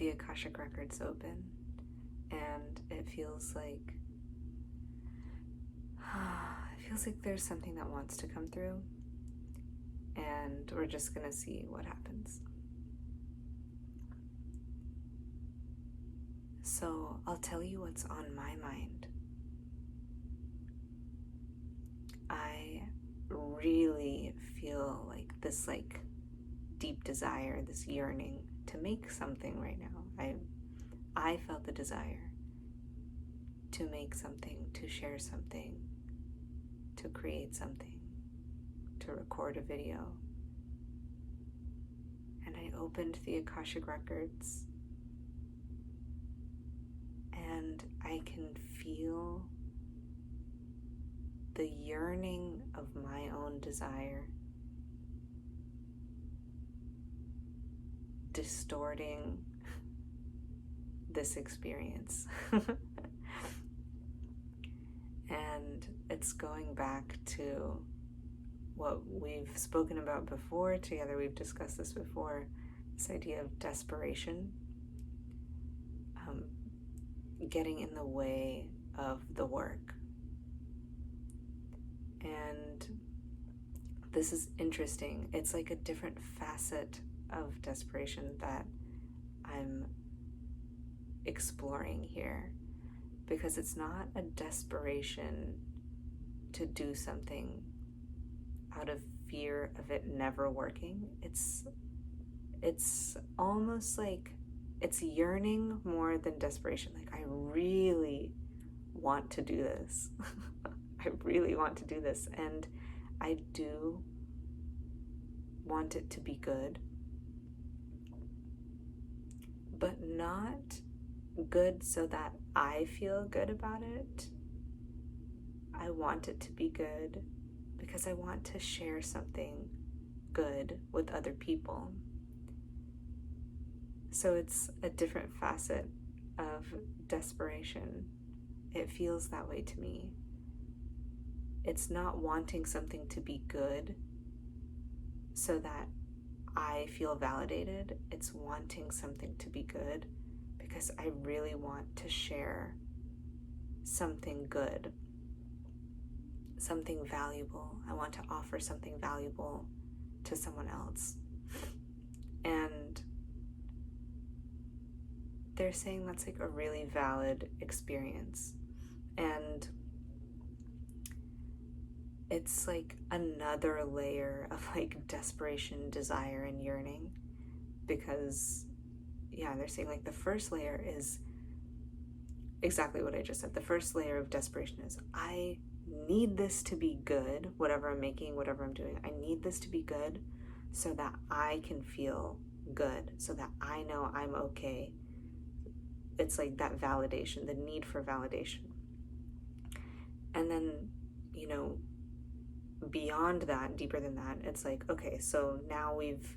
the Akashic Records open, and it feels like there's something that wants to come through, and we're just gonna see what happens. So I'll tell you what's on my mind. I really feel like this deep desire, this yearning to make something right now. I felt the desire to make something, to share something, to create something, to record a video. And I opened the Akashic Records, and I can feel the yearning of my own desire distorting this experience. And it's going back to what we've spoken about before together. We've discussed this before, this idea of desperation, getting in the way of the work. And this is interesting. It's like a different facet of desperation that I'm exploring here, because it's not a desperation to do something out of fear of it never working. It's almost like it's yearning more than desperation. Like, I really want to do this. I really want to do this, and I do want it to be good, but not good so that I feel good about it. I want it to be good because I want to share something good with other people. So it's a different facet of desperation. It feels that way to me. It's not wanting something to be good so that I feel validated. It's wanting something to be good because I really want to share something good, something valuable. I want to offer something valuable to someone else. And they're saying that's like a really valid experience. And it's like another layer of like desperation, desire, and yearning, because they're saying like the first layer is exactly what I just said. The first layer of desperation is, I need this to be good, whatever I'm making, whatever I'm doing. I need this to be good so that I can feel good, so that I know I'm okay. It's like that validation, the need for validation. And then, beyond that, deeper than that, it's like, okay, so now we've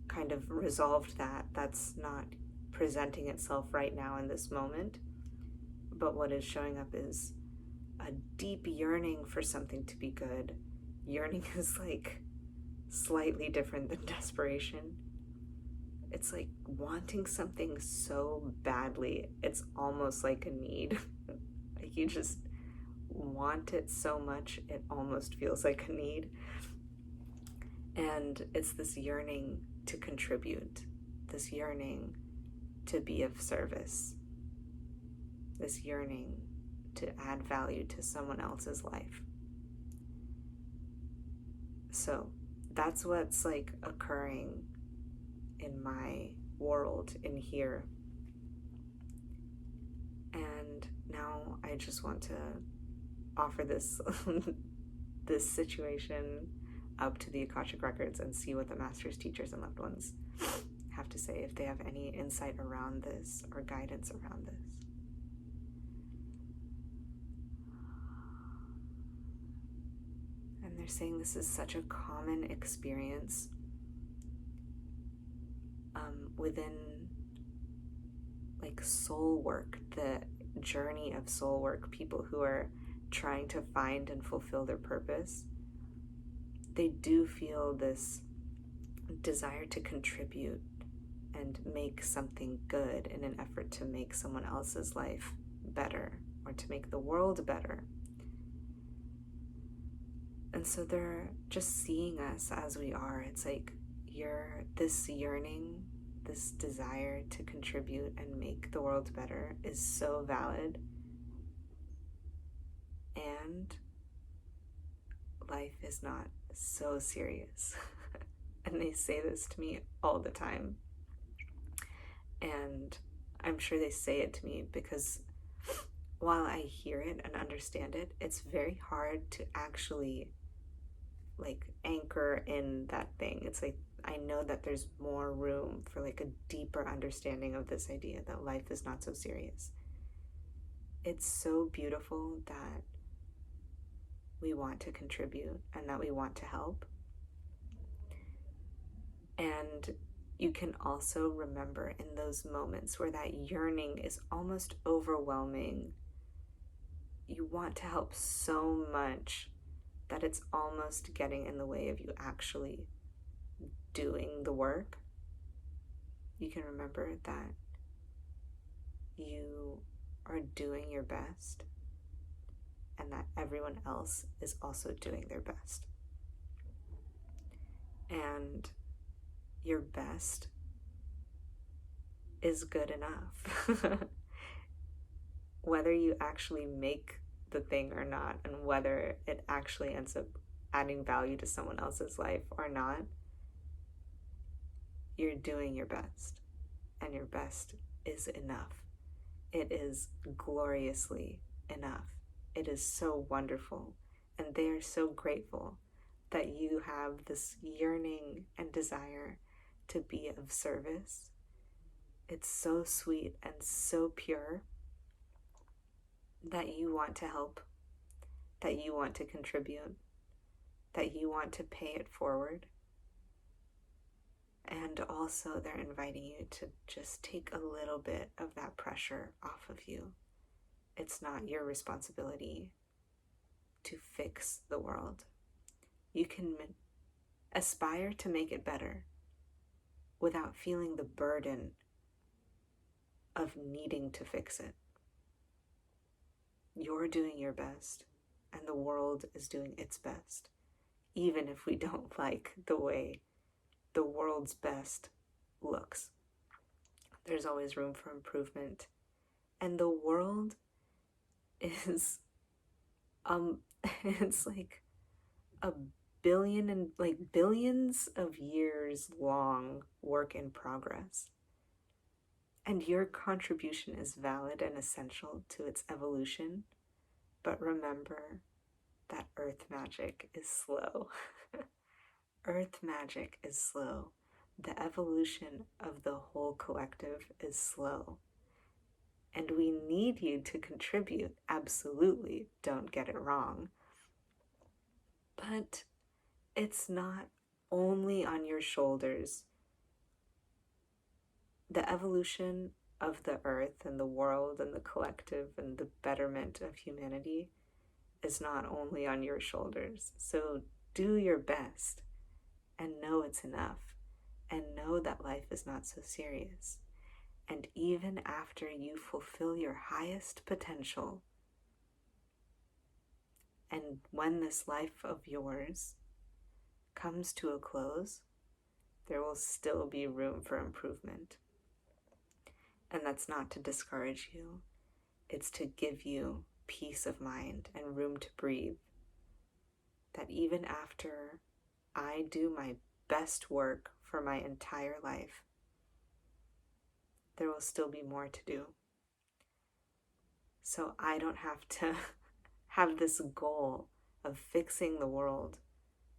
kind of resolved that. That's not presenting itself right now in this moment. But what is showing up is a deep yearning for something to be good. Yearning is like slightly different than desperation. It's like wanting something so badly, it's almost like a need. Like you just want it so much, it almost feels like a need. And it's this yearning to contribute, this yearning to be of service, this yearning to add value to someone else's life. So that's what's like occurring in my world in here. And now I just want to offer this this situation up to the Akashic Records and see what the masters, teachers, and loved ones have to say, if they have any insight around this or guidance around this. And they're saying this is such a common experience within like soul work, the journey of soul work, people who are trying to find and fulfill their purpose. They do feel this desire to contribute and make something good in an effort to make someone else's life better or to make the world better. And so they're just seeing us as we are. It's like this yearning, this desire to contribute and make the world better is so valid. And life is not so serious. And they say this to me all the time. And I'm sure they say it to me because while I hear it and understand it, it's very hard to actually like anchor in that thing. It's like I know that there's more room for like a deeper understanding of this idea that life is not so serious. It's so beautiful that we want to contribute and that we want to help. And you can also remember in those moments where that yearning is almost overwhelming. You want to help so much that it's almost getting in the way of you actually doing the work. You can remember that you are doing your best and that everyone else is also doing their best. And your best is good enough. Whether you actually make the thing or not, and whether it actually ends up adding value to someone else's life or not, you're doing your best, and your best is enough. It is gloriously enough. It is so wonderful, and they are so grateful that you have this yearning and desire to be of service. It's so sweet and so pure that you want to help, that you want to contribute, that you want to pay it forward. And also they're inviting you to just take a little bit of that pressure off of you. It's not your responsibility to fix the world. You can aspire to make it better without feeling the burden of needing to fix it. You're doing your best, and the world is doing its best, even if we don't like the way the world's best looks. There's always room for improvement, and the world is it's like a billion and like billions of years long work in progress. And your contribution is valid and essential to its evolution. But remember that earth magic is slow. Earth magic is slow. The evolution of the whole collective is slow. And we need you to contribute, absolutely, don't get it wrong. But it's not only on your shoulders. The evolution of the earth and the world and the collective and the betterment of humanity is not only on your shoulders. So do your best and know it's enough, and know that life is not so serious. And even after you fulfill your highest potential, and when this life of yours comes to a close, there will still be room for improvement. And that's not to discourage you. It's to give you peace of mind and room to breathe. That even after I do my best work for my entire life, there will still be more to do. So I don't have to have this goal of fixing the world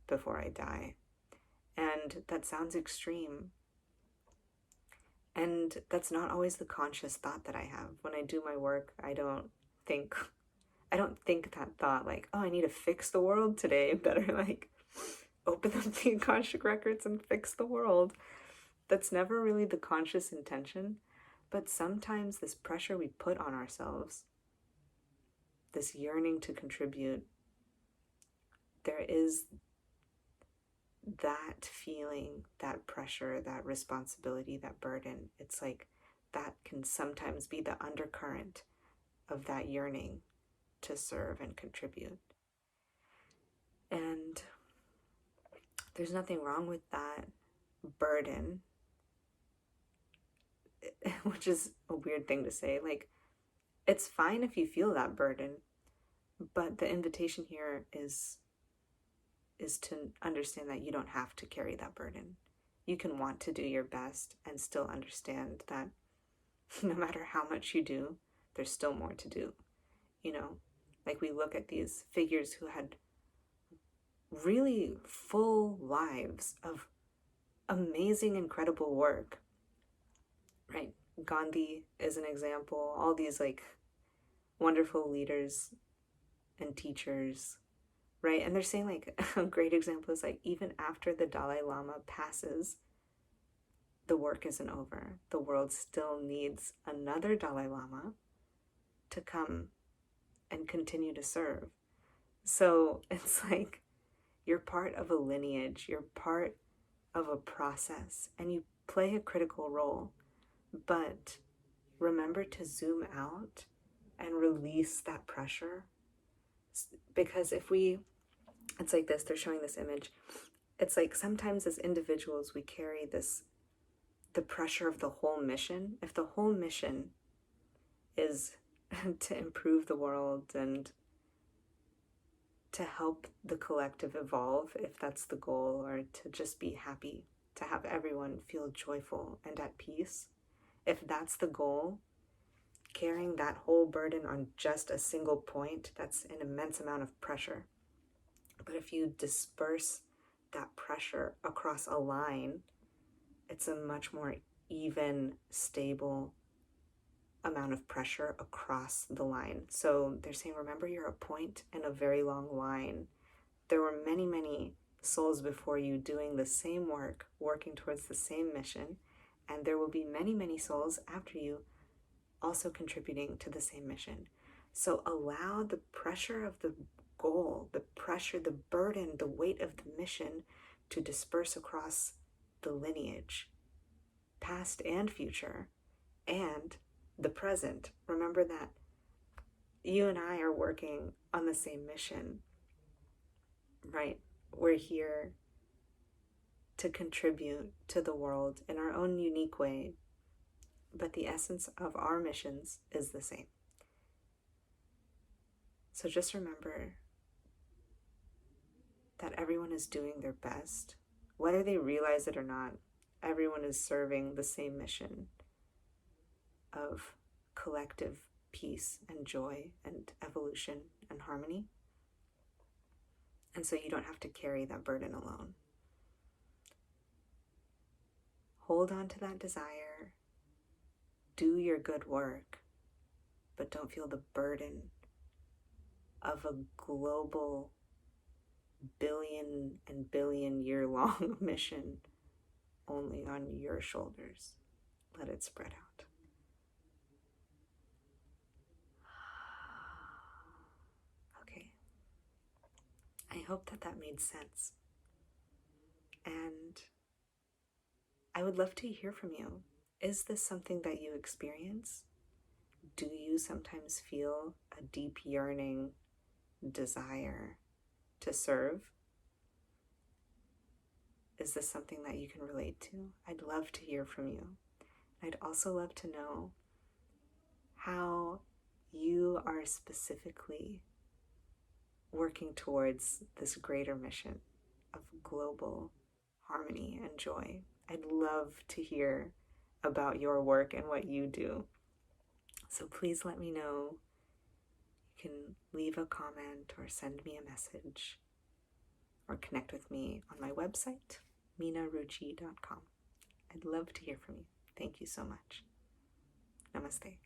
before I die. And that sounds extreme. And that's not always the conscious thought that I have. When I do my work, I don't think that thought like, oh, I need to fix the world today. Better like open up the Akashic Records and fix the world. That's never really the conscious intention. But sometimes this pressure we put on ourselves, this yearning to contribute, there is that feeling, that pressure, that responsibility, that burden, it's like that can sometimes be the undercurrent of that yearning to serve and contribute. And there's nothing wrong with that burden, which is a weird thing to say. Like, it's fine if you feel that burden, but the invitation here is to understand that you don't have to carry that burden. You can want to do your best and still understand that no matter how much you do, there's still more to do. You know, like we look at these figures who had really full lives of amazing, incredible work, right? Gandhi is an example. All these like wonderful leaders and teachers, right? And they're saying like a great example is like even after the Dalai Lama passes, the work isn't over. The world still needs another Dalai Lama to come and continue to serve. So it's like you're part of a lineage, you're part of a process, and you play a critical role. But remember to zoom out and release that pressure. Because it's like this, they're showing this image. It's like sometimes as individuals, we carry the pressure of the whole mission. If the whole mission is to improve the world and to help the collective evolve, if that's the goal, or to just be happy, to have everyone feel joyful and at peace, if that's the goal, carrying that whole burden on just a single point, that's an immense amount of pressure. But if you disperse that pressure across a line, it's a much more even, stable amount of pressure across the line. So they're saying, remember, you're a point in a very long line. There were many, many souls before you doing the same work, working towards the same mission, and there will be many, many souls after you also contributing to the same mission. So allow the pressure of the goal, the pressure, the burden, the weight of the mission to disperse across the lineage, past and future, and the present. Remember that you and I are working on the same mission, right? We're here to contribute to the world in our own unique way, but the essence of our missions is the same. So just remember that everyone is doing their best. Whether they realize it or not, everyone is serving the same mission of collective peace and joy and evolution and harmony. And so you don't have to carry that burden alone. Hold on to that desire. Do your good work, but don't feel the burden of a global billion and billion year long mission only on your shoulders. Let it spread out. Okay. I hope that made sense. And I would love to hear from you. Is this something that you experience? Do you sometimes feel a deep yearning desire to serve? Is this something that you can relate to? I'd love to hear from you. I'd also love to know how you are specifically working towards this greater mission of global harmony and joy. I'd love to hear about your work and what you do. So please let me know. You can leave a comment or send me a message or connect with me on my website, minaruchi.com. I'd love to hear from you. Thank you so much. Namaste.